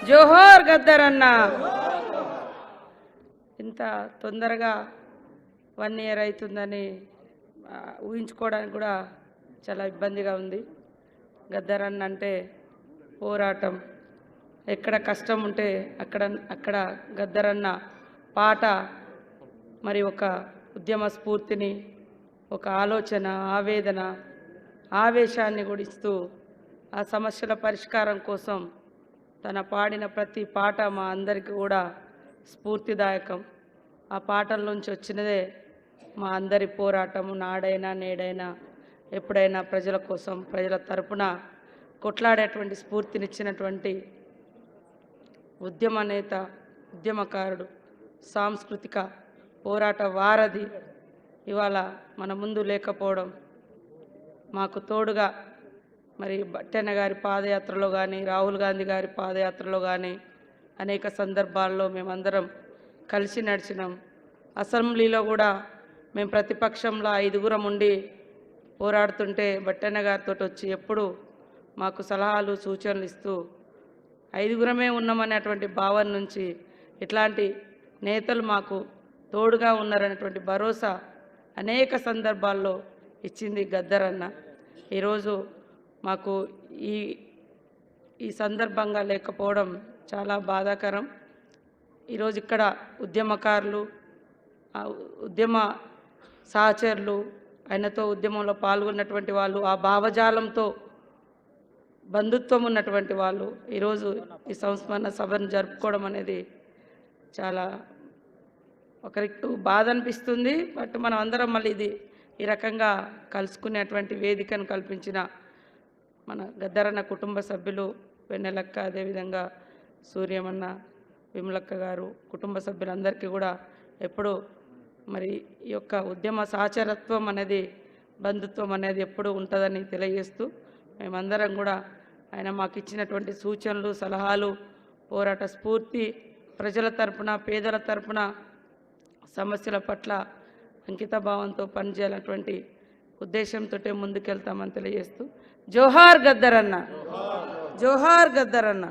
జోహార్ గద్దర్ అన్న. ఇంత తొందరగా 1 ఇయర్ అవుతుందని ఊహించుకోవడానికి కూడా చాలా ఇబ్బందిగా ఉంది. గద్దర్ అన్న అంటే పోరాటం, ఎక్కడ కష్టం ఉంటే అక్కడ గద్దర్ అన్న పాట మరి ఒక ఉద్యమ స్ఫూర్తిని, ఒక ఆలోచన, ఆవేదన, ఆవేశాన్ని గుడిస్తూ ఆ సమస్యల పరిష్కారం కోసం తన పాడిన ప్రతి పాట మా అందరికీ కూడా స్ఫూర్తిదాయకం. ఆ పాటల నుంచి వచ్చినదే మా అందరి పోరాటము. నాడైనా నేడైనా ఎప్పుడైనా ప్రజల కోసం, ప్రజల తరపున కొట్లాడేటువంటి స్ఫూర్తినిచ్చినటువంటి ఉద్యమ నేత, ఉద్యమకారుడు, సాంస్కృతిక పోరాట వారధి ఇవాళ మన ముందు లేకపోవడం, మాకు తోడుగా మరి బట్టెన్న గారి పాదయాత్రలో కానీ, రాహుల్ గాంధీ గారి పాదయాత్రలో కానీ అనేక సందర్భాల్లో మేమందరం కలిసి నడిచినాం. అసెంబ్లీలో కూడా మేము ప్రతిపక్షంలో 5గురం ఉండి పోరాడుతుంటే బట్టెన్న గారితో వచ్చి ఎప్పుడు మాకు సలహాలు సూచనలు ఇస్తూ 5గురమే ఉన్నామనేటువంటి భావన నుంచి ఇట్లాంటి నేతలు మాకు తోడుగా ఉన్నారనేటువంటి భరోసా అనేక సందర్భాల్లో ఇచ్చింది గద్దర్ అన్న. ఈరోజు మాకు ఈ సందర్భంగా లేకపోవడం చాలా బాధాకరం. ఈరోజు ఇక్కడ ఉద్యమకారులు, ఉద్యమ సహచరులు, ఆయనతో ఉద్యమంలో పాల్గొన్నటువంటి వాళ్ళు, ఆ భావజాలంతో బంధుత్వం ఉన్నటువంటి వాళ్ళు ఈరోజు ఈ సంస్మరణ సభను జరుపుకోవడం అనేది చాలా ఒకరికి బాధ అనిపిస్తుంది. బట్ మనం అందరం మళ్ళీ ఈ రకంగా కలుసుకునేటువంటి వేదికను కల్పించిన మన గద్దరన్న కుటుంబ సభ్యులు వెన్నెలక్క, అదేవిధంగా సూర్యమన్న, విమలక్క గారు, కుటుంబ సభ్యులందరికీ కూడా ఎప్పుడు మరి ఈ యొక్క ఉద్యమ సహచరత్వం అనేది, బంధుత్వం అనేది ఎప్పుడు ఉంటుందని తెలియజేస్తూ మేమందరం కూడా ఆయన మాకు ఇచ్చినటువంటి సూచనలు, సలహాలు, పోరాట స్ఫూర్తి, ప్రజల తరపున, పేదల తరపున సమస్యల పట్ల అంకిత భావంతో పనిచేయాలన్నటువంటి ఉద్దేశంతో ముందుకెళ్తామని తెలియజేస్తూ జోహార్ గద్దర్ అన్న, జోహార్ గద్దర్ అన్న.